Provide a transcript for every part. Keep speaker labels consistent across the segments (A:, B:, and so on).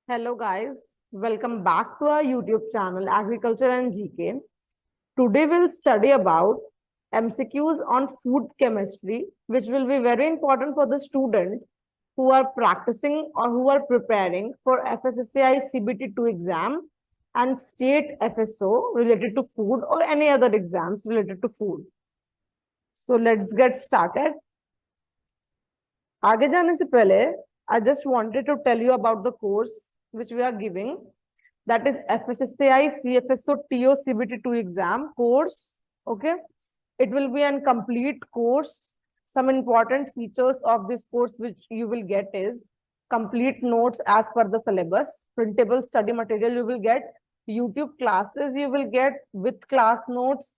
A: Hello guys, welcome back to our YouTube channel Agriculture and GK. Today we'll study about MCQs on food chemistry, which will be very important for the student who are practicing or who are preparing for FSSAI CBT2 exam and state FSO related to food or any other exams related to food. So let's get started. आगे जाने से पहले I just wanted to tell you about the course which we are giving, that is FSSAI CFSO TO CBT2 exam course. Okay, it will be a complete course. Some important features of this course which you will get is complete notes as per the syllabus, printable study material you will get, YouTube classes you will get with class notes,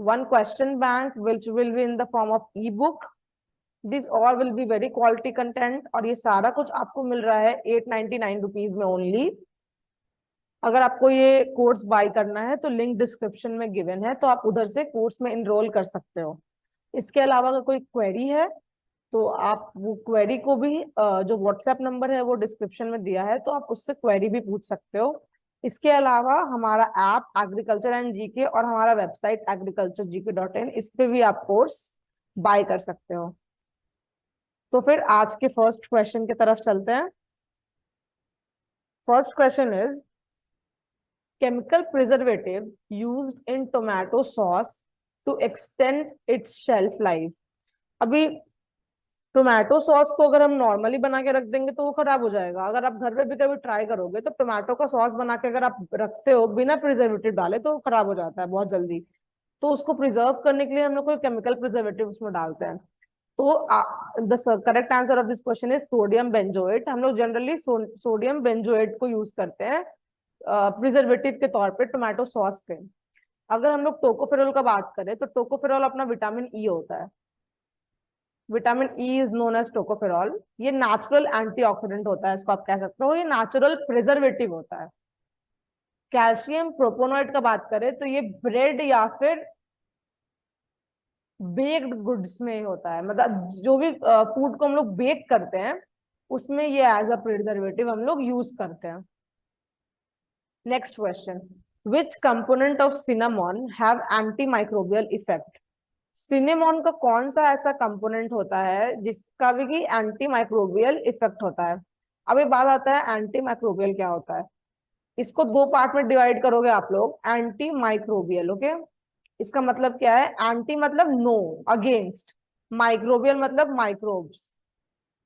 A: one question bank which will be in the form of ebook. This all will be very quality content और ये सारा कुछ आपको मिल रहा है 899 rupees में only. अगर आपको ये कोर्स बाय करना है तो लिंक डिस्क्रिप्शन में गिवन है, तो आप उधर से कोर्स में इनरोल कर सकते हो। इसके अलावा अगर कोई क्वेरी है तो आप वो क्वेरी को भी जो व्हाट्सएप नंबर है वो डिस्क्रिप्शन में दिया है, तो आप उससे क्वेरी भी पूछ सकते हो। इसके अलावा हमारा ऐप एग्रीकल्चर एंड जीके और हमारा वेबसाइट agriculturegk.in, इस पे भी आप कोर्स बाय कर सकते हो। तो फिर आज के फर्स्ट क्वेश्चन की तरफ चलते हैं। First question is chemical preservative used in tomato sauce to extend its shelf life. अभी टोमेटो सॉस को अगर हम नॉर्मली बना के रख देंगे तो वो खराब हो जाएगा। अगर आप घर पे भी कभी ट्राई करोगे तो टोमेटो का सॉस बना के अगर आप रखते हो बिना प्रिजर्वेटिव डाले तो खराब हो जाता है बहुत जल्दी। तो उसको प्रिजर्व करने के लिए हम लोग कोई केमिकल प्रिजर्वेटिव उसमें डालते हैं। तो the correct answer of this question is sodium benzoate. हम लोग जनरली सोडियम बेंजोएट को यूज करते हैं प्रिजर्वेटिव के तौर पे टोमेटो सॉस पे। अगर हम लोग टोकोफेरोल का बात करें तो टोकोफेरोल अपना विटामिन ई होता है। Vitamin E is known as tocopherol. ये नेचुरल एंटीऑक्सीडेंट होता है, इसको आप कह सकते हो। ये नेचुरल प्रिजर्वेटिव होता है। कैल्शियम प्रोपोनोइड का बात करें तो ये ब्रेड या फिर बेक्ड गुड्स में होता है, मतलब जो भी फूड को हम लोग बेक करते हैं उसमें ये एज अ प्रिजर्वेटिव हम लोग यूज करते हैं। Next question, which component of cinnamon have anti microbial effect. Cinnamon का कौन सा ऐसा कंपोनेंट होता है जिसका भी एंटी माइक्रोबियल इफेक्ट होता है। अब ये बात आता है एंटी माइक्रोबियल क्या होता है। इसको दो पार्ट में डिवाइड करोगे आप लोग, एंटी माइक्रोबियल। ओके, इसका मतलब क्या है, एंटी मतलब नो, अगेंस्ट, माइक्रोबियल मतलब माइक्रोब्स।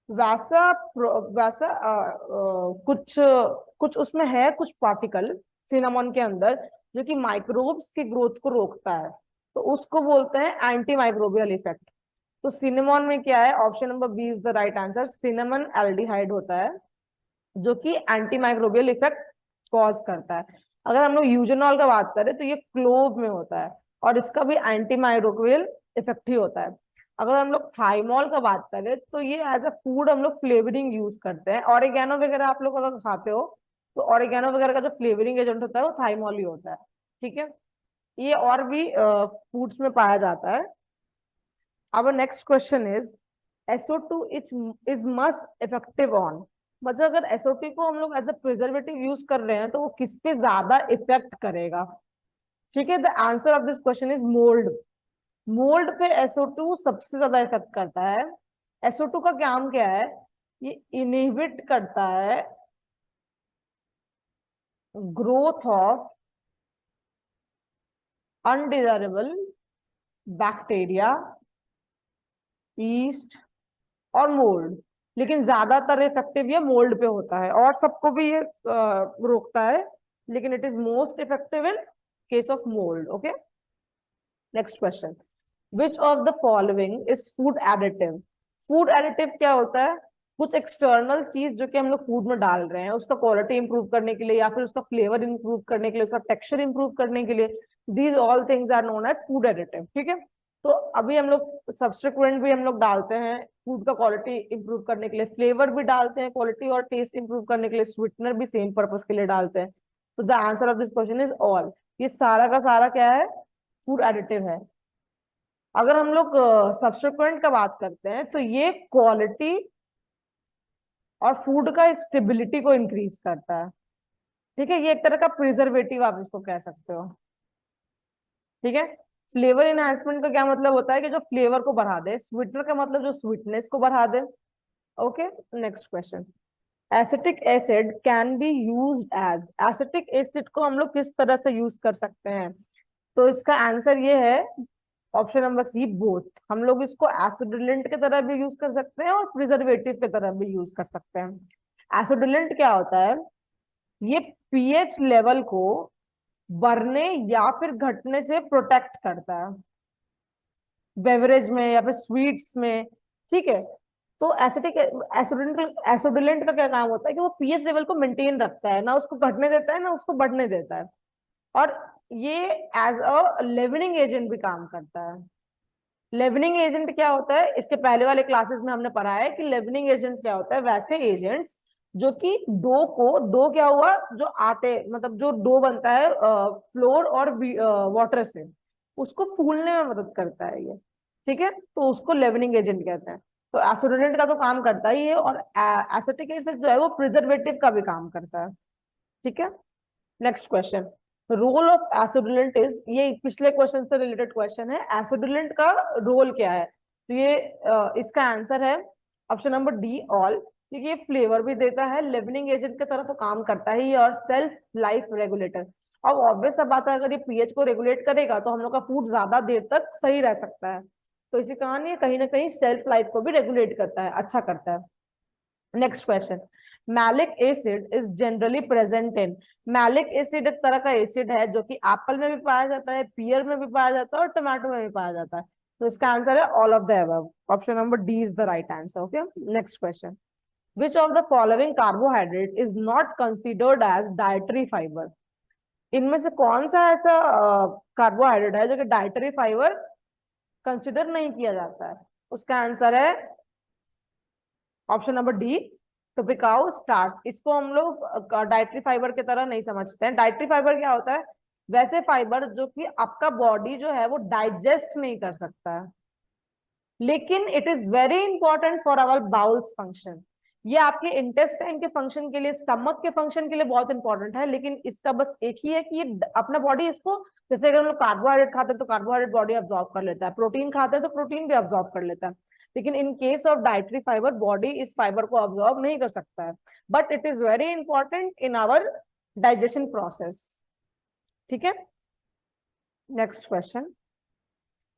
A: वैसा वैसा कुछ कुछ उसमें है, कुछ पार्टिकल सिनेमॉन के अंदर जो कि माइक्रोब्स की ग्रोथ को रोकता है, तो उसको बोलते हैं एंटी माइक्रोबियल इफेक्ट। तो सिनेमॉन में क्या है, option number B is the right answer. Cinnamon aldehyde होता है जो कि एंटी माइक्रोबियल इफेक्ट कॉज करता है। अगर हम लोग यूजेनॉल का बात करें तो ये क्लोव में होता है और इसका भी एंटी माइक्रोबियल इफेक्ट ही होता है। अगर हम लोग थाइमोल का बात करें तो ये एज अ फूड हम लोग फ्लेवरिंग यूज करते हैं। ऑरिगेनो वगैरह आप लोग अगर खाते हो तो ऑरिगेनो वगैरह का जो फ्लेवरिंग एजेंट होता है वो थाइमोल ही होता है। ठीक है, ये और भी फूड्स में पाया जाता है। अब next question is SO2 is must effective on. मतलब अगर SO2 को हम लोग एज अ प्रिजर्वेटिव यूज कर रहे हैं तो वो किस पे ज्यादा इफेक्ट करेगा। ठीक है, the answer of this question is mould. Mould पे SO2 सबसे ज्यादा इफेक्ट करता है। SO2 का काम क्या है, ये इनहिबिट करता है growth of undesirable bacteria, east और मोल्ड। लेकिन ज्यादातर इफेक्टिव ये मोल्ड पे होता है, और सबको भी ये रोकता है, लेकिन it is most effective in case of mould. Okay, next question, which of the following is food additive. Food additive क्या होता है, कुछ एक्सटर्नल चीज जो कि हम लोग फूड में डाल रहे हैं उसका क्वालिटी इंप्रूव करने के लिए या फिर उसका फ्लेवर इंप्रूव करने के लिए, उसका टेक्सचर इंप्रूव करने के लिए, these all things are known as food additive. ठीक है, तो अभी हम लोग सब्सटीट्यूएंट भी हम लोग डालते हैं फूड का क्वालिटी इंप्रूव करने के लिए, फ्लेवर भी डालते हैं क्वालिटी और टेस्ट इंप्रूव करने के लिए, स्वीटनर भी सेम पर्पस के लिए डालते हैं। तो the answer of this question is all. ये सारा का सारा क्या है, फूड एडिटिव है। अगर हम लोग सब्सटीट्यूएंट का बात करते हैं तो ये क्वालिटी और फूड का स्टेबिलिटी को इंक्रीज करता है। ठीक है, ये एक तरह का प्रिजर्वेटिव आप इसको कह सकते हो। ठीक है, फ्लेवर इनहेंसमेंट का क्या मतलब होता है कि जो फ्लेवर को बढ़ा दे, स्वीटनर का मतलब जो स्वीटनेस को बढ़ा दे। Okay, next question, acetic acid can be used as, acetic acid को हम लोग किस तरह से यूज कर सकते हैं? तो इसका आंसर ये है ऑप्शन नंबर सी, बोथ। हम लोग इसको एसिडुलेंट की तरह भी यूज कर सकते हैं और प्रिजर्वेटिव की तरह भी यूज कर सकते हैं। एसिडुलेंट क्या होता है? ये पीएच लेवल को बढ़ने या फिर घटने से प्रोटेक्ट करता है बेवरेज में या फिर स्वीट्स में। ठीक है, तो एसिटिक एसिडुलेंट का क्या काम होता है कि वो पीएच लेवल को मेंटेन रखता है, ना उसको घटने देता है ना उसको बढ़ने देता है। और ये एज अ लेवनिंग एजेंट भी काम करता है। लेवनिंग एजेंट क्या होता है? इसके पहले वाले क्लासेस में हमने पढ़ा है कि लेवनिंग एजेंट क्या होता है। वैसे एजेंट्स जो कि डो क्या हुआ, जो आटे मतलब जो डो बनता है फ्लोर और वाटर से, उसको फूलने में मदद करता है ये। ठीक है, तो उसको लेवनिंग एजेंट कहते हैं। तो एसिडोनेंट का तो काम करता ही है, और एसिटिक एसिड जो है वो प्रिजर्वेटिव का भी काम करता है। ठीक है, next question, role of acidulant is, ये पिछले क्वेश्चन से रिलेटेड क्वेश्चन है, एसिडुलेंट का रोल क्या है? तो ये इसका आंसर है ऑप्शन नंबर डी, ऑल। क्योंकि ये फ्लेवर भी देता है, लिवनिंग एजेंट की तरह तो काम करता ही, और सेल्फ लाइफ रेगुलेटर। अब ऑब्वियस सा बात है, अगर ये पीएच को रेगुलेट करेगा तो हम लोग का फूड ज्यादा देर तक सही रह सकता है। तो इसी कारण ये कहीं ना कहीं सेल्फ लाइफ को भी रेगुलेट करता है, अच्छा करता है। Next question, malic acid is generally present in, malic acid एक तरह का एसिड है जो कि एप्पल में भी पाया जाता है, पियर में भी पाया जाता है और टमाटो में भी पाया जाता है। तो इसका आंसर है all of the above, option number D is the right answer. Okay, next question, which of the following carbohydrate is not considered as dietary fibre, इनमें से कौन सा ऐसा कार्बोहाइड्रेट है जो कि डाइटरी फाइबर कंसिडर नहीं किया जाता है? उसका आंसर है ऑप्शन नंबर डी, टोपिकाओ स्टार्च। इसको हम लोग डाइटरी फाइबर की तरह नहीं समझते हैं। डाइटरी फाइबर क्या होता है? वैसे फाइबर जो कि आपका बॉडी जो है वो डाइजेस्ट नहीं कर सकता है, लेकिन it is very important for our bowels function. ये आपके इंटेस्टाइन के फंक्शन के लिए, स्टमक के फंक्शन के लिए बहुत इंपॉर्टेंट है, लेकिन इसका बस एक ही है कि ये अपना बॉडी इसको, जैसे अगर हम लोग कार्बोहाइड्रेट खाते हैं तो कार्बोहाइड्रेट बॉडी अब्सॉर्ब कर लेता है, प्रोटीन खाते हैं तो प्रोटीन भी अब्सॉर्ब कर लेता है, लेकिन in case of dietary fibre body इस फाइबर को अब्सॉर्ब नहीं कर सकता है, but it is very important in our digestion process. ठीक है, next question,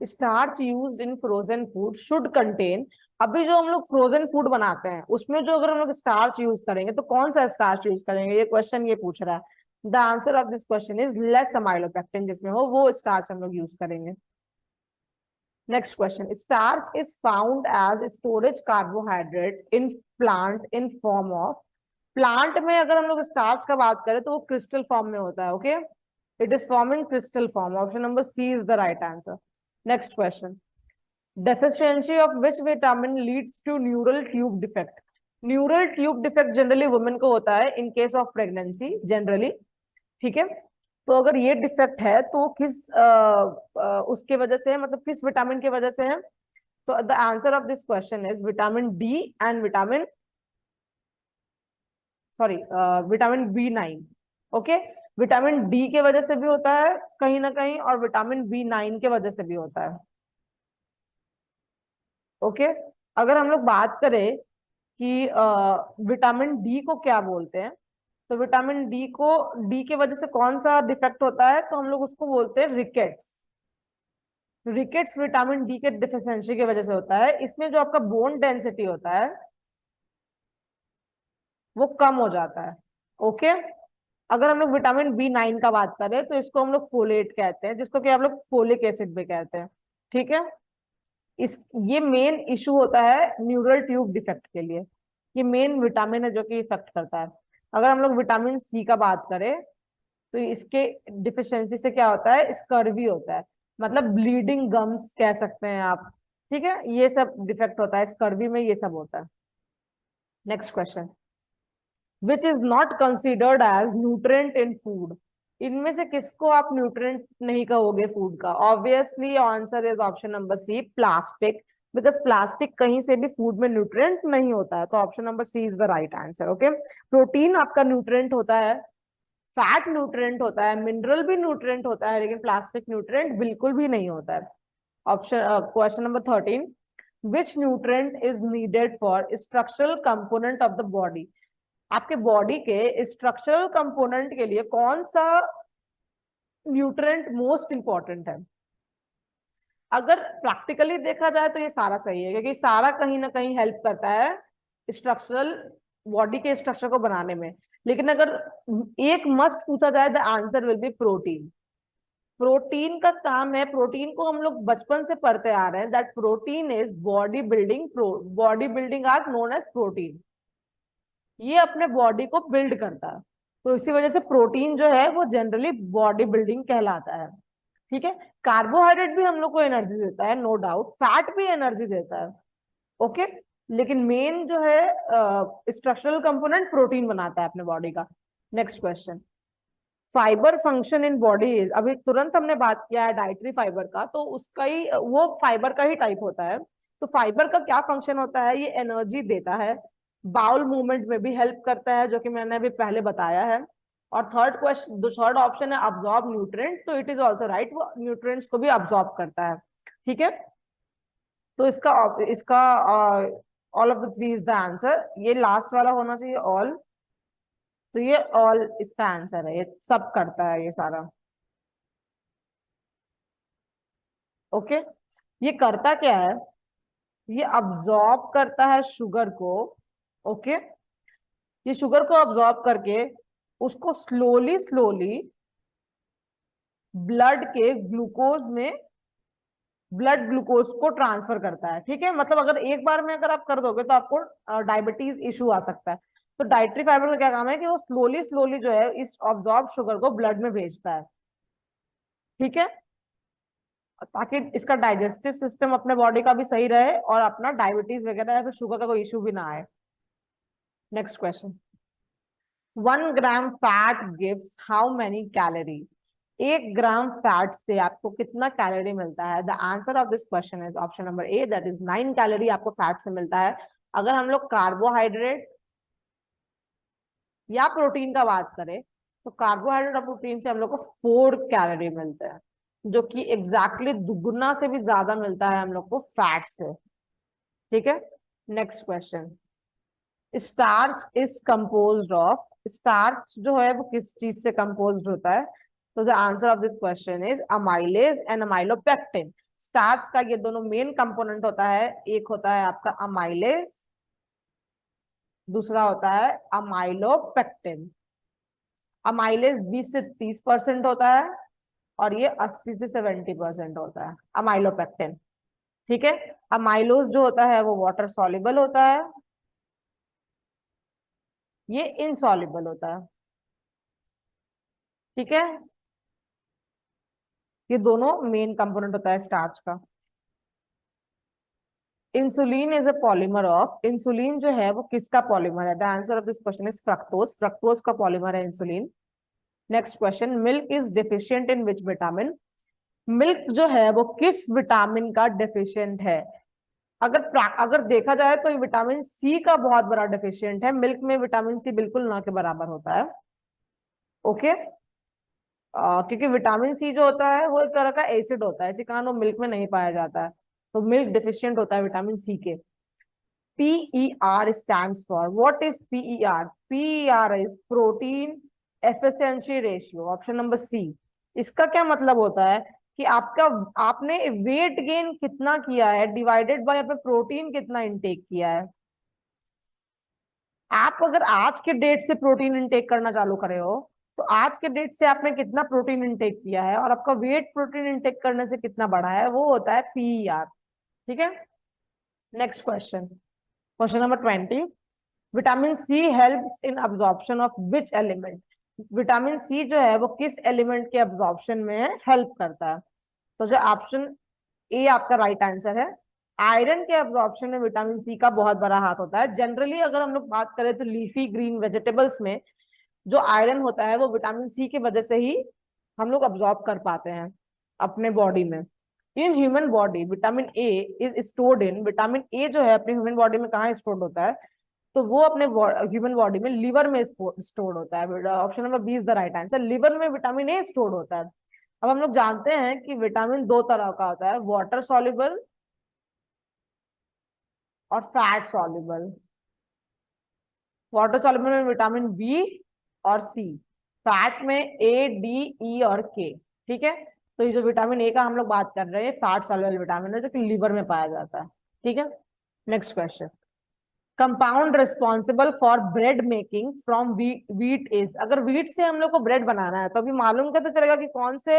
A: starch used in frozen food should contain, अभी जो हम लोग फ्रोजन फूड बनाते हैं उसमें जो अगर हम लोग स्टार्च यूज करेंगे तो कौन सा स्टार्च यूज करेंगे? ये क्वेश्चन ये पूछ रहा है। The answer of this question is less amylopectin, जिसमें हो वो स्टार्च हम लोग यूज करेंगे। Next question, starch is found as storage carbohydrate in plant in form of, plant में अगर हम लोग स्टार्च का बात करें तो वो क्रिस्टल फॉर्म में होता है। Okay, it is form in crystal form, option number C is the right answer. Next question, deficiency of which vitamin leads to neural tube defect, neural tube defect generally women को होता है in case of pregnancy generally. ठीक है, तो अगर ये defect है तो किस उसके वजह से है, मतलब किस विटामिन की वजह से है? तो the answer of this question is vitamin D and vitamin, sorry, vitamin B nine. Okay, vitamin D के वजह से भी होता है कहीं ना कहीं, और विटामिन बी9 के वजह से भी होता है। ओके, अगर हम लोग बात करें कि विटामिन डी को क्या बोलते हैं, तो विटामिन डी को, डी के वजह से कौन सा डिफेक्ट होता है, तो हम लोग उसको बोलते हैं रिकेट्स। रिकेट्स विटामिन डी के डिफिशियंसी की वजह से होता है। इसमें जो आपका बोन डेंसिटी होता है वो कम हो जाता है। ओके, अगर हम लोग विटामिन बी9 का बात करें तो इसको हम लोग फोलेट कहते हैं, जिसको कि आप लोग फोलिक एसिड भी कहते हैं। ठीक है, इस ये मेन इशू होता है न्यूरल ट्यूब डिफेक्ट के लिए, ये मेन विटामिन है जो कि इफेक्ट करता है। अगर हम लोग विटामिन सी का बात करें तो इसके डिफिशियंसी से क्या होता है, स्कर्वी होता है, मतलब ब्लीडिंग गम्स कह सकते हैं आप। ठीक है, ये सब डिफेक्ट होता है स्कर्वी में, ये सब होता है। Next question, which is not considered as nutrient in food, इनमें से किसको आप न्यूट्रिएंट नहीं कहोगे फूड का? Obviously answer is option number C, plastic. Because plastic कहीं से भी फूड में न्यूट्रिएंट नहीं होता है, तो option number C is the right answer. Okay, protein आपका न्यूट्रिएंट होता है, फैट न्यूट्रिएंट होता है, मिनरल भी न्यूट्रिएंट होता है, लेकिन प्लास्टिक न्यूट्रिएंट बिल्कुल भी नहीं होता है। Option question number 13, which nutrient is needed for structural component of the body? आपके बॉडी के स्ट्रक्चरल कंपोनेंट के लिए कौन सा न्यूट्रिएंट मोस्ट इंपॉर्टेंट है? अगर प्रैक्टिकली देखा जाए तो ये सारा सही है, क्योंकि सारा कहीं ना कहीं हेल्प करता है स्ट्रक्चरल, बॉडी के स्ट्रक्चर को बनाने में। लेकिन अगर एक मस्ट पूछा जाए, the answer will be protein. Protein का काम है, प्रोटीन को हम लोग बचपन से पढ़ते आ रहे हैं, that protein is body building, body building are known as protein. ये अपने बॉडी को बिल्ड करता है, तो इसी वजह से प्रोटीन जो है वो जनरली बॉडी बिल्डिंग कहलाता है। ठीक है, कार्बोहाइड्रेट भी हम लोग को एनर्जी देता है, नो डाउट, फैट भी एनर्जी देता है। ओके, लेकिन मेन जो है स्ट्रक्चरल कंपोनेंट प्रोटीन बनाता है अपने बॉडी का। Next question, fibre function in body is, अभी तुरंत हमने बात किया है डाइटरी फाइबर का, तो उसका ही वो फाइबर का ही टाइप होता है। तो फाइबर का क्या फंक्शन होता है? ये एनर्जी देता है, बाउल मूवमेंट में भी हेल्प करता है, जो कि मैंने अभी पहले बताया है। और थर्ड ऑप्शन है अब्सॉर्ब न्यूट्रिएंट, तो इट इज ऑल्सो राइट, वो न्यूट्रिएंट्स को भी अब्सॉर्ब करता है। ठीक है, तो इसका इसका all of the three is the answer. ये लास्ट वाला होना चाहिए ऑल, तो ये ऑल इसका आंसर है, ये सब करता है ये सारा। ओके, ये करता क्या है? ये अब्सॉर्ब करता है शुगर को। ओके, ये शुगर को अब्सॉर्ब करके उसको स्लोली स्लोली ब्लड के ग्लूकोज में, ब्लड ग्लूकोज को ट्रांसफर करता है। ठीक है, मतलब अगर एक बार में अगर आप कर दोगे तो आपको डायबिटीज इशू आ सकता है। तो डाइटरी फाइबर का क्या काम है कि वो स्लोली स्लोली जो है इस ऑब्जॉर्ब शुगर को ब्लड में भेजता है। ठीक है, ताकि इसका डाइजेस्टिव सिस्टम अपने बॉडी का भी सही रहे और अपना डायबिटीज वगैरह या फिर शुगर का कोई इशू भी ना आए। Next question, 1 gram fat gives how many calorie? 1 gram fat से आपको कितना कैलोरी मिलता है? The answer of this question is option number A, that is 9 calorie आपको फैट से मिलता है। अगर हम लोग कार्बोहाइड्रेट या प्रोटीन का बात करें, तो कार्बोहाइड्रेट और प्रोटीन से हम लोग को 4 कैलोरी मिलते हैं, जो कि एग्जैक्टली दुगुना से भी ज्यादा मिलता है हम लोग को फैट से। ठीक है, next question, starch is composed of, starch जो है वो किस चीज से कंपोज्ड होता है? तो the answer of this question is amylase and amylopectin. Starch का ये दोनों मेन कंपोनेंट होता है, एक होता है आपका अमाइलेज, दूसरा होता है अमाइलोपेक्टिन। अमाइलेज 20 से 30% होता है और ये 80 से 70% होता है अमाइलोपेक्टिन। ठीक है, अमाइलोज जो होता है वो वाटर सॉल्युबल होता है, ये इनसॉल्युबल होता है। ठीक है, ये दोनों मेन कंपोनेंट होता है स्टार्च का। Insulin is a polymer of, insulin जो है वो किसका पॉलीमर है? The answer of this question is fructose, fructose का पॉलीमर है insulin. Next question, milk is deficient in which vitamin? Milk जो है वो किस विटामिन का डिफिशियंट है? अगर देखा जाए तो विटामिन सी का बहुत बड़ा डिफिशियंट है, मिल्क में विटामिन सी बिल्कुल ना के बराबर होता है। ओके, क्योंकि विटामिन सी जो होता है वो एक तरह का एसिड होता है, इसी कारण वो मिल्क में नहीं पाया जाता है, तो मिल्क डिफिशियंट होता है विटामिन सी के। PER stands for, what is PER? PER is protein efficiency ratio, option number C. इसका क्या मतलब होता है कि आपने वेट गेन कितना किया है डिवाइडेड बाय आपने प्रोटीन कितना इंटेक किया है। आप अगर आज के डेट से प्रोटीन इंटेक करना चालू करे हो, तो आज के डेट से आपने कितना प्रोटीन इंटेक किया है और आपका वेट प्रोटीन इंटेक करने से कितना बढ़ा है, वो होता है PER। ठीक है, next question, question number 20, vitamin C helps in absorption of which element? Vitamin C जो है वो किस एलिमेंट के अब्जॉर्प्शन में हेल्प करता है? तो जो ऑप्शन ए आपका राइट आंसर है। आयरन के अब्जॉर्प्शन में विटामिन सी का बहुत बड़ा हाथ होता है। जनरली अगर हम लोग बात करें तो लीफी ग्रीन वेजिटेबल्स में जो आयरन होता है वो विटामिन सी की वजह से ही हम लोग अब्जॉर्ब कर पाते हैं अपने बॉडी में। In human body vitamin A is stored in, vitamin A जो है अपने ह्यूमन बॉडी में कहाँ स्टोर्ड होता है, तो वो अपने ह्यूमन बॉडी में लिवर में स्टोर्ड होता है। Option number B is the right answer, liver में विटामिन ए स्टोर्ड होता है। अब हम लोग जानते हैं कि विटामिन दो तरह का होता है, वाटर सॉल्युबल और फैट सॉल्युबल। वाटर सॉल्युबल में विटामिन बी और सी, फैट में ए डी ई और के। ठीक है, तो ये जो विटामिन ए का हम लोग बात कर रहे हैं फैट सॉल्युबल विटामिन है जो कि लिवर में पाया जाता है। ठीक है, next question, compound responsible for bread making from wheat is. अगर वीट से हम लोग को ब्रेड बनाना है तो अभी मालूम कैसे चलेगा कि कौन से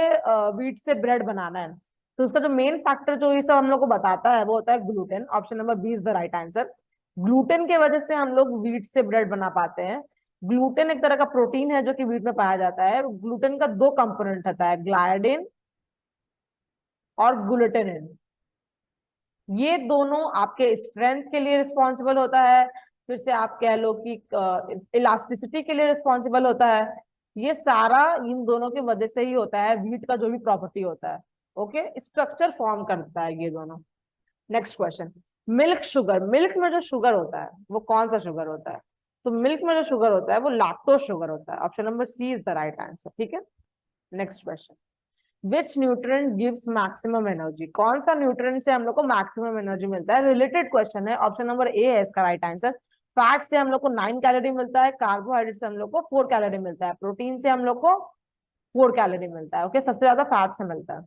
A: वीट से ब्रेड बनाना है, तो उसका जो मेन फैक्टर जो ये सब हम लोग को बताता है वो होता है gluten. Option number B is the right answer, gluten के वजह से हम लोग वीट से ब्रेड बना पाते हैं। ग्लूटेन एक तरह का प्रोटीन है जो कि वीट में पाया जाता है। ग्लूटेन का दो कंपोनेंट होता है, ग्लाइडिन और ग्लूटेनिन। ये दोनों आपके स्ट्रेंथ के लिए रिस्पॉन्सिबल होता है, फिर से आप कह लो कि इलास्टिसिटी के लिए रिस्पॉन्सिबल होता है। ये सारा इन दोनों की वजह से ही होता है, व्हीट का जो भी प्रॉपर्टी होता है। ओके, स्ट्रक्चर फॉर्म करता है ये दोनों। Next question, milk sugar, milk में जो शुगर होता है वो कौन सा शुगर होता है, तो मिल्क में जो शुगर होता है वो लैक्टोज शुगर होता है। Option number C is the right answer. ठीक है, next question, which nutrient gives maximum energy, कौन सा न्यूट्रिएंट से हम लोग को मैक्सिमम एनर्जी मिलता है। रिलेटेड क्वेश्चन है, ऑप्शन नंबर ए है इसका राइट आंसर। फैट से हम लोग को 9 कैलोरी मिलता है, कार्बोहाइड्रेट से हम लोग को 4 कैलोरी मिलता है, प्रोटीन से हम लोग को 4 कैलोरी मिलता है। ओके, सबसे ज्यादा फैट से मिलता है।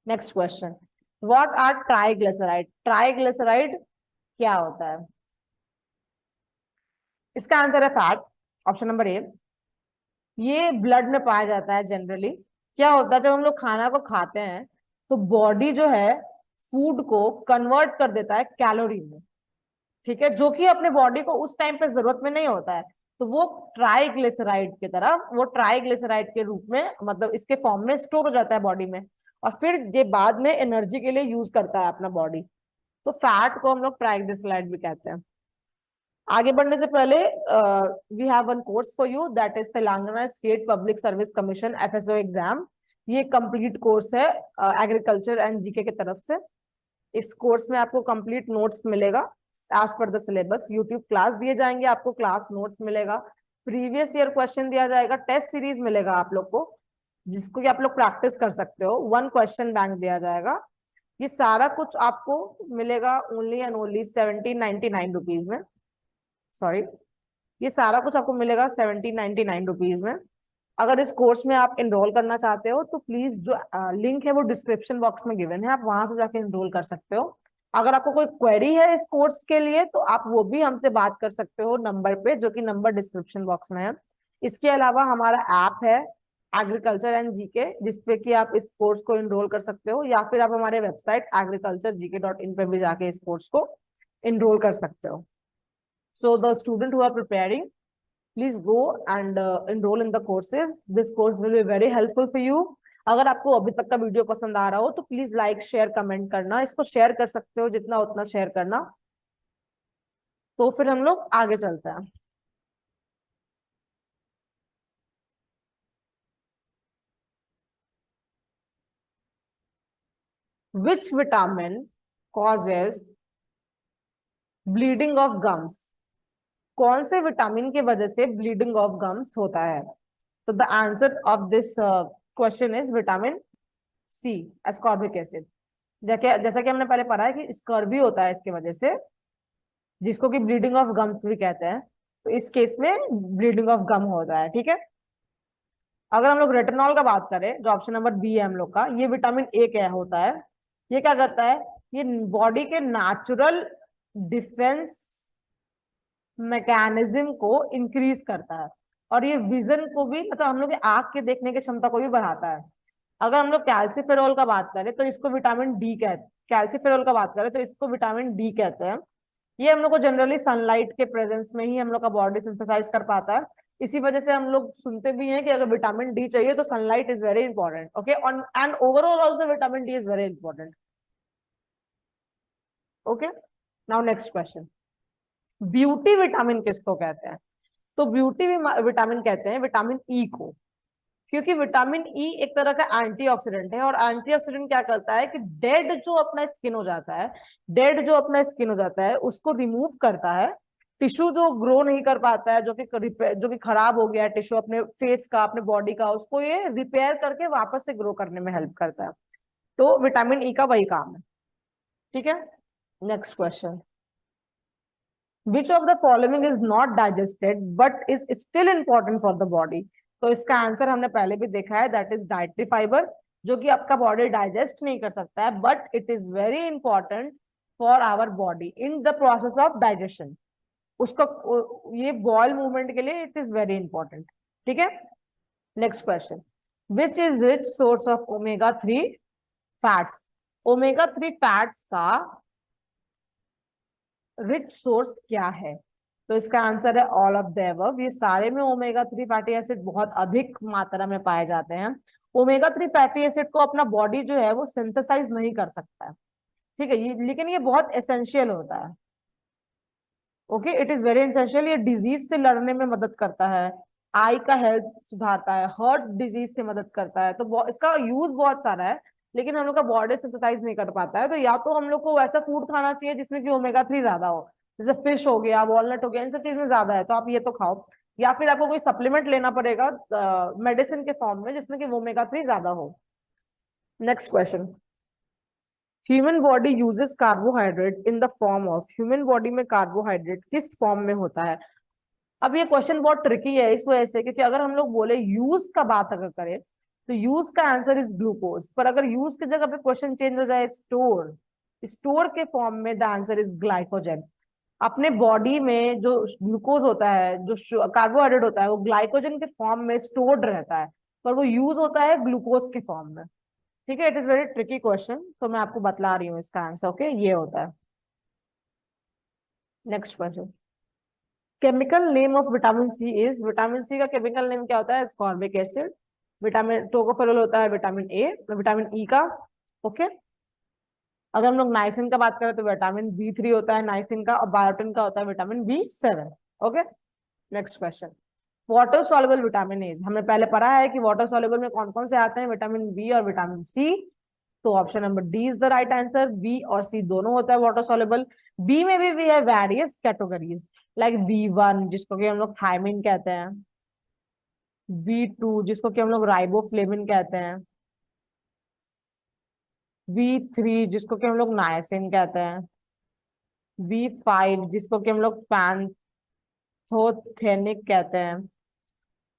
A: Next question, what are triglyceride, triglyceride क्या होता है, इसका आंसर है फैट। ऑप्शन नंबर ए, ये ब्लड में पाया जाता है जनरली। क्या होता है जब हम लोग खाना को खाते हैं तो बॉडी जो है फूड को कन्वर्ट कर देता है कैलोरी में, ठीक है, जो कि अपने बॉडी को उस टाइम पे जरूरत में नहीं होता है, तो वो ट्राइग्लिसराइड की तरह, वो ट्राइग्लिसराइड के रूप में मतलब इसके फॉर्म में स्टोर हो जाता है बॉडी में, और फिर ये बाद में एनर्जी के लिए यूज करता है अपना बॉडी। तो फैट को हम लोग ट्राइग्लिसराइड भी कहते हैं। आगे बढ़ने से पहले we have one course for you, that is Telangana state public service commission FSO exam. ये कंप्लीट कोर्स है एग्रीकल्चर एंड जीके की तरफ से। इस कोर्स में आपको कंप्लीट नोट्स मिलेगा as per the syllabus, YouTube class दिए जाएंगे, आपको क्लास नोट्स मिलेगा, प्रीवियस ईयर क्वेश्चन दिया जाएगा, टेस्ट सीरीज मिलेगा आप लोग को जिसको कि आप लोग प्रैक्टिस कर सकते हो, 1 क्वेश्चन बैंक दिया जाएगा। ये सारा कुछ आपको मिलेगा ओनली एंड ओनली 1799 में। सॉरी, ये सारा कुछ आपको मिलेगा 1799 में। अगर इस कोर्स में आप एनरोल करना चाहते हो तो प्लीज जो लिंक है वो डिस्क्रिप्शन बॉक्स में गिवन है, आप वहां से जाके एनरोल कर सकते हो। अगर आपको कोई क्वेरी है इस कोर्स के लिए तो आप वो भी हमसे बात कर सकते हो नंबर पे, जो कि नंबर डिस्क्रिप्शन बॉक्स में है। इसके अलावा हमारा ऐप है एग्रीकल्चर एंड जीके, जिसपे कि आप इस कोर्स को एनरोल कर सकते हो, या फिर आप हमारे वेबसाइट agriculturegk.in पे भी जाके इस कोर्स को एनरोल कर सकते हो। So the student who are preparing, please go and enroll in the courses. This course will be very helpful for you. अगर आपको अभी तक का वीडियो पसंद आ रहा हो तो प्लीज लाइक शेयर कमेंट करना, इसको शेयर कर सकते हो जितना उतना शेयर करना। तो फिर हम लोग आगे चलते हैं। Which vitamin causes bleeding of gums? कौन से विटामिन की वजह से ब्लीडिंग ऑफ गम्स होता है? तो the answer of this question is vitamin C, ascorbic acid. जैसा कि हमने पहले पढ़ा है कि स्कर्वी होता है इसके वजह से, जिसको कि ब्लीडिंग ऑफ गम्स भी कहते हैं, तो इस केस में ब्लीडिंग ऑफ गम होता है। ठीक है, अगर हम लोग रेटिनॉल का बात करें जो ऑप्शन नंबर बी है हम लोग का, ये विटामिन ए क्या होता है, ये क्या करता है, ये बॉडी के नेचुरल डिफेंस मैकेनिज्म को इंक्रीज करता है, और ये विजन को भी, मतलब हम लोग की आंख के देखने की क्षमता को भी बढ़ाता है। अगर हम लोग कैल्सीफेरॉल का बात करें तो इसको विटामिन डी कहते, कैल्सीफेरॉल का बात करें तो इसको विटामिन डी कहते हैं। ये हम लोग को जनरली सनलाइट के प्रेजेंस में ही हम लोग का बॉडी सिंथेसाइज कर पाता है। इसी वजह से हम लोग सुनते भी हैं कि अगर विटामिन डी चाहिए तो sunlight is very important. Okay, and overall also vitamin D is very important. Okay, now next question, beauty vitamin किसको कहते हैं? तो ब्यूटी विटामिन कहते हैं विटामिन ई को। क्योंकि विटामिन ई एक तरह का एंटीऑक्सीडेंट है, और एंटीऑक्सीडेंट क्या करता है कि डेड जो अपना स्किन हो जाता है, डेड जो अपना स्किन हो जाता है उसको रिमूव करता है। टिश्यू जो ग्रो नहीं कर पाता है, जो कि खराब हो गया है टिश्यू अपने फेस का, अपने बॉडी का, उसको ये रिपेयर करके वापस से ग्रो करने में हेल्प करता है। तो विटामिन ई का वही काम है। ठीक है, next question, which of the following is not digested but is still important for the body? तो इसका आंसर हमने पहले भी देखा है, दैट इज डाइटरी फाइबर, जो कि आपका बॉडी डाइजेस्ट नहीं कर सकता है, but it is very important for our body in the process of digestion. उसका ये बॉयल मूवमेंट के लिए इट इज वेरी इंपॉर्टेंट। ठीक है, next question, which is rich source of omega 3 fats? Omega 3 fats का रिच सोर्स क्या है? तो इसका आंसर है ऑल ऑफ द अबव। ये सारे में ओमेगा 3 फैटी एसिड बहुत अधिक मात्रा में पाए जाते हैं। ओमेगा 3 फैटी एसिड को अपना बॉडी जो है वो सिंथेसाइज नहीं कर सकता है, ठीक है, ये लेकिन ये बहुत एसेंशियल होता है। Okay, it is very essential. ये डिजीज से लड़ने में मदद करता है, आई का हेल्थ सुधारता है, हार्ट डिजीज से मदद करता है, तो इसका यूज बहुत सारा है, लेकिन हम लोग का बॉडी सिंथेसाइज नहीं कर पाता है। तो या तो हम लोग को वैसा फूड खाना चाहिए जिसमें कि ओमेगा 3 ज्यादा हो, जैसे फिश हो गया, वॉलनट हो गया, इन सब चीज में ज्यादा है तो आप ये तो खाओ, या फिर आपको कोई सप्लीमेंट लेना पड़ेगा मेडिसिन के फॉर्म में जिसमें कि ओमेगा 3 ज्यादा हो। Next question, human body uses carbohydrate in the form of, human body में कार्बोहाइड्रेट किस फॉर्म में होता है? अब ये क्वेश्चन बहुत ट्रिकी है इस वजह से, क्योंकि अगर हम लोग बोले यूज का बात अगर करें तो यूज का आंसर इज ग्लूकोज, पर अगर यूज की जगह पे क्वेश्चन चेंज हो जाए स्टोर, स्टोर के फॉर्म में द आंसर इज ग्लाइकोजन। अपने बॉडी में जो ग्लूकोज होता है, जो कार्बोहाइड्रेट होता है, वो ग्लाइकोजन के फॉर्म में स्टोर्ड रहता है, पर वो यूज होता है ग्लूकोज के फॉर्म में। ठीक है, it is very tricky question, तो मैं आपको बतला रही हूँ इसका आंसर। ओके, ये होता है। Next question, chemical name of vitamin C is, vitamin C का केमिकल नेम क्या होता है? Ascorbic acid. विटामिन टोकोफेरोल होता है विटामिन ए, विटामिन ई का। ओके, अगर हम लोग नाइसिन का बात करें तो विटामिन B3 होता है नाइसिन का, और बायोटिन का होता है vitamin B7। Okay, next question, water soluble vitamin is, हमने पहले पढ़ा है कि वाटर सॉल्युबल में कौन कौन से आते हैं, विटामिन बी और विटामिन सी। तो option number D is the right answer, B और सी दोनों होता है वाटर सॉल्युबल। बी में भी we have various categories, like B1 जिसको कि हम लोग थायमिन कहते हैं, B2 जिसको कि हम लोग राइबोफ्लेविन कहते हैं, B3 जिसको कि हम लोग नायसिन कहते हैं, B5 जिसको कि हम लोग पैंथोथेनिक कहते हैं,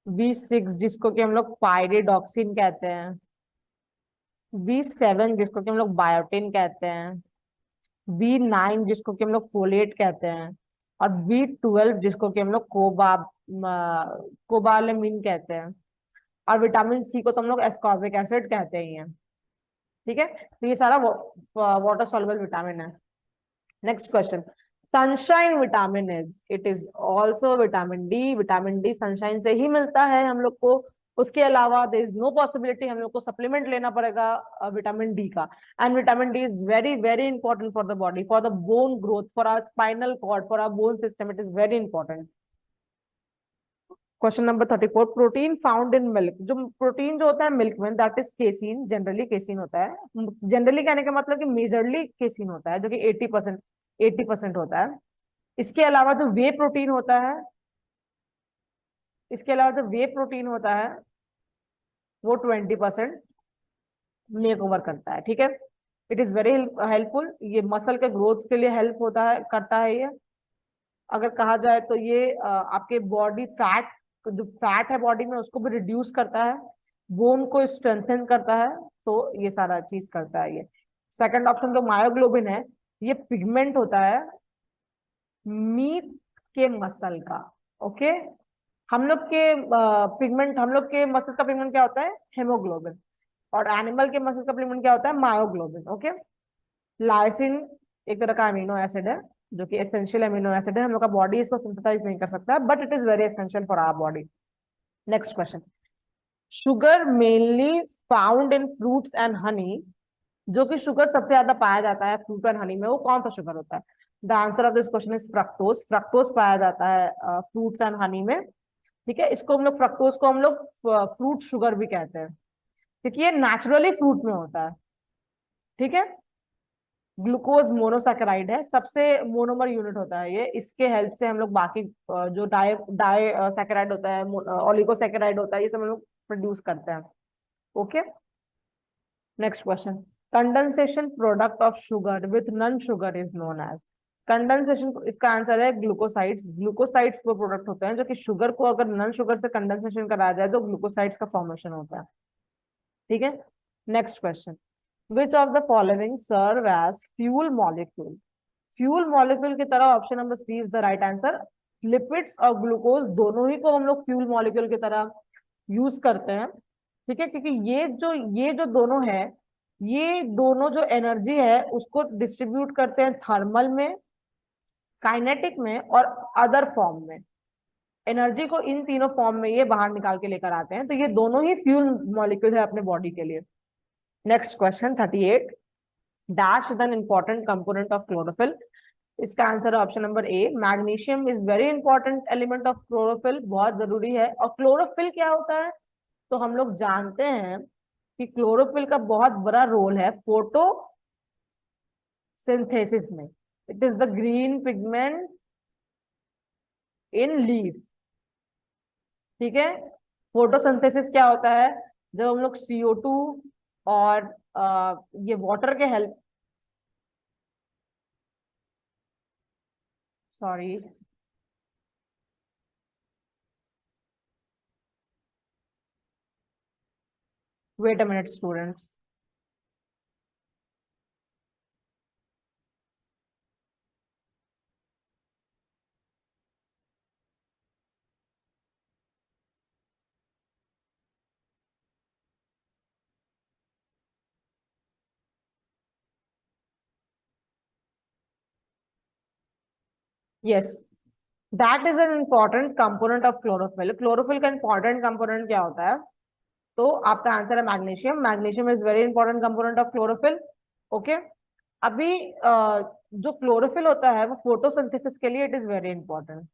A: B6 जिसको कि हम लोग पायरिडॉक्सिन कहते हैं, B7 जिसको कि हम लोग बायोटिन कहते हैं, B9 जिसको कि हम लोग फोलेट कहते हैं, और B12 जिसको कि हम लोग कोबालामिन कहते हैं, और विटामिन सी को तो हम लोग एस्कॉर्बिक एसिड कहते ही हैं। ठीक है, तो ये सारा वाटर सॉल्युबल विटामिन है। Next question, sunshine vitamin is, it is also vitamin D. Vitamin D sunshine से ही मिलता है हम लोग को, उसके अलावा देयर इज नो पॉसिबिलिटी हम लोग को सप्लीमेंट लेना पड़ेगा विटामिन डी का। And vitamin D is very very important for the body, for the bone growth, for our spinal cord, for our bone system, it is very important. Question number 34, protein found in milk, जो protein जो होता है milk में, that is casein, generally casein होता है। Generally कहने का मतलब कि मेजरली केसीन होता है, जो कि 80% होता है। इसके अलावा जो वे प्रोटीन होता है, इसके अलावा जो वे प्रोटीन होता है वो 20% मेक ओवर करता है। ठीक है, इट इज वेरी हेल्पफुल, ये मसल के ग्रोथ के लिए हेल्प होता है, करता है ये। अगर कहा जाए तो ये आपके बॉडी फैट, जो फैट है बॉडी में उसको भी रिड्यूस करता है, बोन को स्ट्रेंथन करता है, तो ये सारा चीज करता है ये। सेकंड ऑप्शन जो मायोग्लोबिन है, ये पिगमेंट होता है मीट के मसल का। ओके, हम लोग के पिगमेंट, हम लोग के मसल का पिगमेंट क्या होता है? हेमोग्लोबिन, और एनिमल के मसल का पिगमेंट क्या होता है? मायोग्लोबिन। ओके, लाइसिन एक तरह का अमीनो एसिड है, जो कि एसेंशियल अमीनो एसिड है, हम लोग का बॉडी इसको सिंथेसाइज नहीं कर सकता, but it is very essential for our body. Next question, sugar mainly found in fruits and honey, जो कि शुगर सबसे ज्यादा पाया जाता है फ्रूट एंड हनी में, वो कौन सा शुगर होता है? The answer of this question is fructose. Fructose पाया जाता है फ्रूट्स एंड हनी में। ठीक है, इसको हम लोग फ्रक्टोज को हम लोग फ्रूट शुगर भी कहते हैं, क्योंकि ये नेचुरली फ्रूट में होता है। ठीक है, ग्लूकोज मोनोसैकेराइड है, सबसे मोनोमर यूनिट होता है ये, इसके हेल्प से हम लोग बाकी जो डाई डाई सैकेराइड होता है, ओलिगोसैकेराइड होता है, ये सब हम लोग प्रोड्यूस करते हैं। Okay, next question, condensation product of sugar with non sugar is known as. Condensation, इसका आंसर है ग्लूकोसाइड्स। ग्लूकोसाइड्स वो प्रोडक्ट होते हैं जो कि शुगर को अगर नॉन शुगर से कंडेंसेशन कराया जाए तो ग्लूकोसाइड्स का फॉर्मेशन होता है। ठीक है, next question, which of the following serve as fuel molecule. Fuel molecule की तरह option number C is the right answer. Lipids और ग्लूकोज दोनों ही को हम लोग फ्यूल मॉलिक्यूल की तरह यूज करते हैं। ठीक है, क्योंकि ये जो दोनों है, ये दोनों जो एनर्जी है उसको डिस्ट्रीब्यूट करते हैं थर्मल में, काइनेटिक में और अदर फॉर्म में। एनर्जी को इन तीनों फॉर्म में ये बाहर निकाल के लेकर आते हैं, तो ये दोनों ही फ्यूल मॉलिक्यूल है अपने बॉडी के लिए। Next question 38, dash is an important component of chlorophyll. इसका आंसर है option number A, magnesium is very important element of chlorophyll, बहुत जरूरी है। और क्लोरोफिल क्या होता है, तो हम लोग जानते हैं कि क्लोरोफिल का बहुत बड़ा रोल है फोटो सिंथेसिस में। It is the green pigment in leaf. ठीक है, फोटोसिंथेसिस क्या होता है, जब हम लोग CO2 और ये वाटर के help, sorry, wait a minute students. Yes, that is an important component of chlorophyll. Chlorophyll का इंपॉर्टेंट कंपोनेंट क्या होता है, तो आपका आंसर है magnesium. Magnesium is very important component of chlorophyll. Okay, अभी जो क्लोरोफिल होता है वो फोटोसिंथेसिस के लिए it is very important.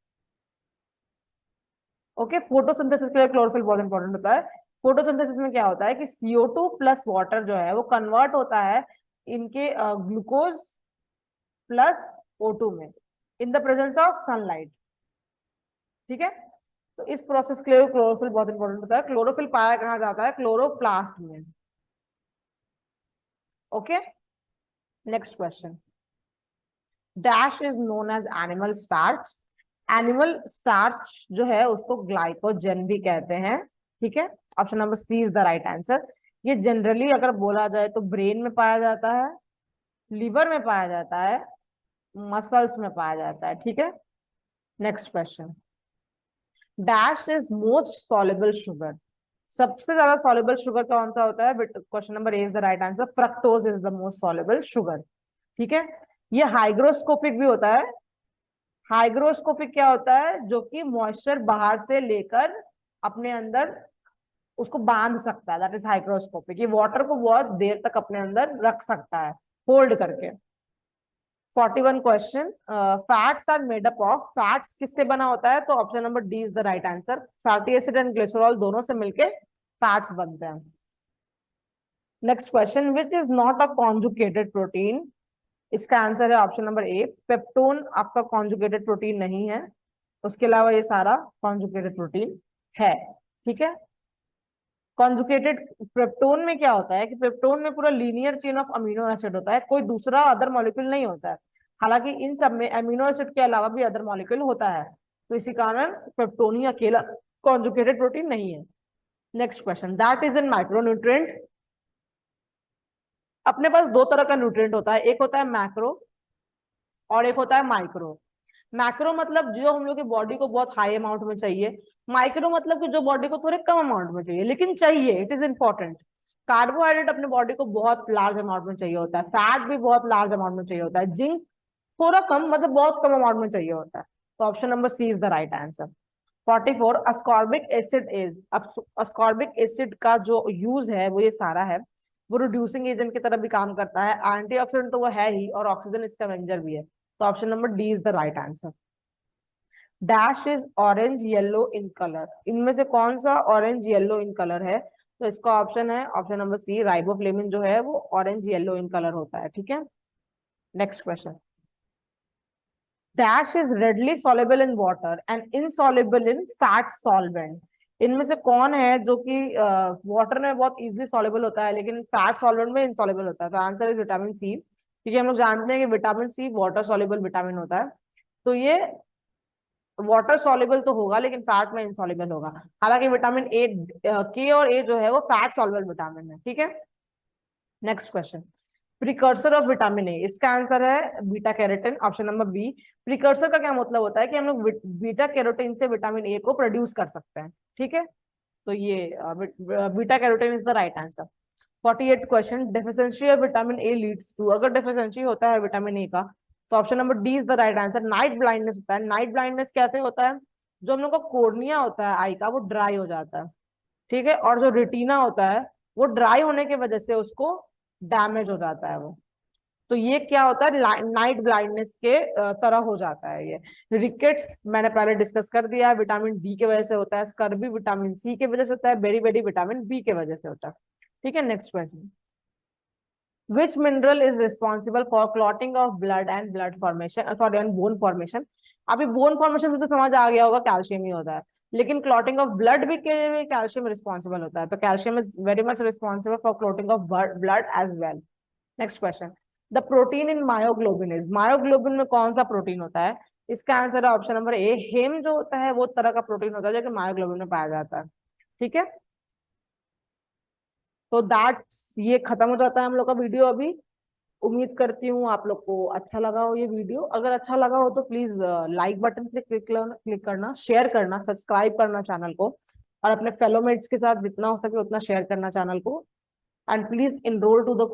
A: Okay, photosynthesis के लिए क्लोरोफिल बहुत इंपॉर्टेंट होता है। फोटोसिंथेसिस में क्या होता है कि CO2 प्लस वाटर जो है वो कन्वर्ट होता है इनके ग्लूकोज प्लस O2 में, in the presence of sunlight. ठीक है, तो इस प्रोसेस के लिए क्लोरोफिल बहुत इंपॉर्टेंट होता है। क्लोरोफिल पाया कहाँ जाता है, क्लोरोप्लास्ट में। Okay, next question, dash is known as animal starch. Animal starch जो है उसको ग्लाइकोजन भी कहते हैं। ठीक है, option number C is the right answer. ये जनरली अगर बोला जाए तो ब्रेन में पाया जाता है, लिवर में पाया जाता है, मसल्स में पाया जाता है। ठीक है, next question, dash is most soluble sugar. सबसे ज्यादा सॉल्युबल शुगर कौन सा होता है, question number A is the right answer. Fructose is the most soluble sugar. ठीक है, ये हाइग्रोस्कोपिक भी होता है। हाइग्रोस्कोपिक क्या होता है, जो कि मॉइस्चर बाहर से लेकर अपने अंदर उसको बांध सकता है, दैट इज हाइग्रोस्कोपिक। ये वाटर को बहुत देर तक अपने अंदर रख सकता है होल्ड करके। 41 question, fats are made up of. Fats किससे बना होता है, तो option number D is the right answer. Fatty acid and glycerol दोनों से मिलके फैट्स बनते हैं। Next question, which is not a conjugated protein. इसका आंसर है ऑप्शन नंबर ए, पेप्टोन आपका कॉन्जुगेटेड प्रोटीन नहीं है, उसके अलावा ये सारा कॉन्जुगेटेड प्रोटीन है। ठीक है, कॉन्जुगेटेड पेप्टोन में क्या होता है कि पेप्टोन में पूरा linear chain of amino acid होता है, कोई दूसरा अदर मॉलिक्यूल नहीं होता है। हालांकि इन सब में अमीनो एसिड के अलावा भी अदर मॉलिक्यूल होता है, तो इसी कारण पेप्टोन ही अकेला कॉन्जुगेटेड प्रोटीन नहीं है। Next question, that is N micronutrient. अपने पास दो तरह का न्यूट्रिएंट होता है, एक होता है मैक्रो और एक होता है माइक्रो। मैक्रो मतलब जो हम लोग की बॉडी को बहुत हाई अमाउंट में चाहिए, माइक्रो मतलब कि जो बॉडी को थोड़े कम अमाउंट में चाहिए लेकिन चाहिए, इट इज इंपॉर्टेंट। कार्बोहाइड्रेट अपने बॉडी को बहुत लार्ज अमाउंट में चाहिए होता है, फैट भी बहुत लार्ज अमाउंट में चाहिए होता है, जिंक थोड़ा कम मतलब बहुत कम अमाउंट में चाहिए होता है। तो option number C is the right answer. 44, ascorbic acid is. अब अस्कॉर्बिक एसिड का जो यूज है वो ये सारा है, वो रिड्यूसिंग एजेंट की तरह भी काम करता है, एंटीऑक्सीडेंट तो वो है ही और ऑक्सीजन स्कैवेंजर भी है। तो option number D is the right answer. Dash is orange yellow in colour, इनमें से कौन सा ऑरेंज येलो इन कलर है? तो इसका ऑप्शन है ऑप्शन नंबर सी, राइबोफ्लेविन जो है वो ऑरेंज येलो इन कलर होता है, ठीक है। Next question, dash is readily soluble in water and insoluble in fat solvent, इनमें से कौन है जो कि वाटर में बहुत इजीली सॉल्युबल होता है लेकिन फैट सॉल्वेंट में इनसॉल्युबल होता है? तो आंसर इज विटामिन सी, क्योंकि हम लोग जानते हैं कि vitamin C water soluble vitamin होता है। तो ये वाटर सॉल्युबल तो होगा लेकिन फैट में इनसॉल्युबल होगा। हालांकि विटामिन ए, के और ए जो है वो फैट सॉल्युबल विटामिन है, ठीक है। Next question, precursor of vitamin A, इसका आंसर है beta carotene, option number B. Precursor का क्या मतलब होता है कि हम लोग बीटा कैरोटीन से विटामिन ए को प्रोड्यूस कर सकते हैं, ठीक है। तो ये beta carotene is the right answer. 48 question, deficiency of vitamin A leads to, अगर डेफिशिएंसी होता है विटामिन ए का तो option number D is the right answer, night blindness होता है। नाइट ब्लाइंडनेस कैसे होता है? जो हम लोग का कोर्निया होता है आई का वो ड्राई हो जाता है, ठीक है, और जो रेटिना होता है वो ड्राई होने की वजह से उसको डैमेज हो जाता है वो। तो ये क्या होता है? नाइट ब्लाइंडनेस के तरह हो जाता है ये। रिकेट्स मैंने पहले डिस्कस कर दिया है, विटामिन डी के वजह से होता है। स्कर्वी विटामिन सी के वजह से होता है। बेरी विटामिन बी के वजह से होता है, ठीक है। Next question, which mineral is responsible for clotting of blood and blood formation, sorry and bone formation? अभी बोन फॉर्मेशन से तो समझ आ गया होगा, कैल्शियम ही होता है, लेकिन क्लॉटिंग ऑफ ब्लड भी के कैल्शियम रिस्पॉन्सिबल होता है। तो calcium is very much responsible for clotting of blood as well. Next question, the protein in myoglobin is, myoglobin में कौन सा प्रोटीन होता है? इसका आंसर है ऑप्शन नंबर ए, हेम जो होता है वो तरह का प्रोटीन होता है जो कि मायोग्लोबिन में पाया जाता है, ठीक है। तो दैट्स, ये खत्म हो जाता है हम लोग का वीडियो अभी। उम्मीद करती हूँ आप लोग को अच्छा लगा हो ये वीडियो। अगर अच्छा लगा हो तो प्लीज लाइक बटन पे क्लिक करना, शेयर करना, सब्सक्राइब करना चैनल को, और अपने फेलोमेट्स के साथ जितना हो सके उतना शेयर करना चैनल को। And please enroll to the